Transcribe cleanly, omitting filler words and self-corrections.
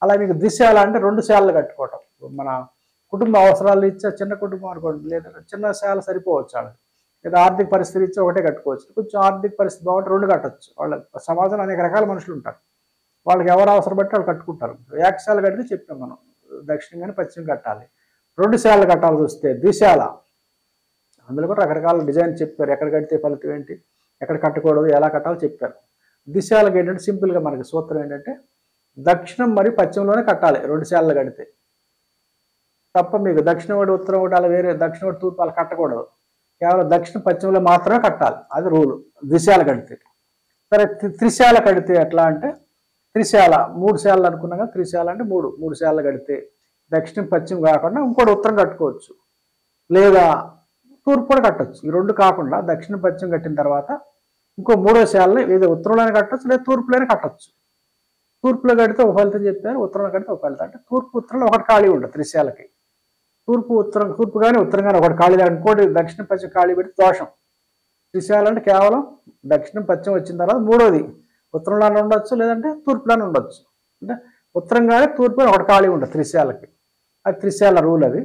అలా మీకు దిశాల అంటే 2 శాలలు కట్టుకోవటం. మన కుటుంబ అవసరాలు ఇచ్చే చిన్న కుటుంబం అనుకోండి, లేదా చిన్న శాల సరిపోవచ్చు వాళ్ళకి. లేదా ఆర్థిక పరిస్థితి ఇచ్చి ఒకటే కట్టుకోవచ్చు. కొంచెం ఆర్థిక పరిస్థితి బాగుంటే 2 కట్టొచ్చు. వాళ్ళ సమాజంలో అనేక రకాల మనుషులు ఉంటారు. వాళ్ళకి ఎవరు అవసరం బట్టి వాళ్ళు కట్టుకుంటారు. ఏకశాల కడితే చెప్పాం మనం, దక్షిణం కానీ పశ్చిమం కట్టాలి. 2 శాలలు కట్టాల్సి వస్తే ద్విశాల, అందులో కూడా రకరకాల డిజైన్ చెప్పారు. ఎక్కడ కడితే ఫలితం ఏంటి, ఎక్కడ కట్టకూడదు, ఎలా కట్టాలో చెప్పారు. దిశాలకు ఏంటంటే సింపుల్గా మనకి సూత్రం ఏంటంటే దక్షిణం మరియు పశ్చిమంలోనే కట్టాలి 2 శాలలు కడితే తప్ప. మీకు దక్షిణం ఒకటి ఉత్తరం ఒకటి అలా వేరే దక్షిణం ఒకటి తూర్పు అలా కట్టకూడదు. కేవలం దక్షిణ పశ్చిమంలో మాత్రమే కట్టాలి, అది రూలు దిశాలు కడితే. సరే త్రిశాల కడితే ఎట్లా అంటే, త్రిశాల 3 శాలలు అనుకున్నాం కదా, త్రిశాల అంటే 3 శాలలు కడితే దక్షిణం పశ్చిమం కాకుండా ఇంకోటి ఉత్తరం కట్టుకోవచ్చు, లేదా తూర్పు కూడా కట్టచ్చు. ఈ 2 కాకుండా దక్షిణ పశ్చిమం కట్టిన తర్వాత ఇంకో 3వ శాలని ఏదో ఉత్తరంలోనే కట్టచ్చు, లేదా తూర్పులోనే కట్టచ్చు. తూర్పులో కడితే ఒక ఫలితం చెప్పారు, ఉత్తరంలో కడితే ఒక ఫలితం. అంటే తూర్పు ఉత్తరంలో ఒకటి ఖాళీ ఉండదు త్రిశాలకి. తూర్పు కానీ ఉత్తరం కానీ ఒకటి ఖాళీ, ఇంకోటి దక్షిణ పశ్చిమ ఖాళీ పెడితే దోషం. త్రిశాల అంటే కేవలం దక్షిణం పశ్చిమం వచ్చిన తర్వాత 3వది ఉత్తరంలోనే ఉండొచ్చు, లేదంటే తూర్పులోనే ఉండొచ్చు. అంటే ఉత్తరం కానీ తూర్పు ఒకటి ఖాళీ ఉండదు త్రిశాలకి. అది త్రిశాల రూల్ అది.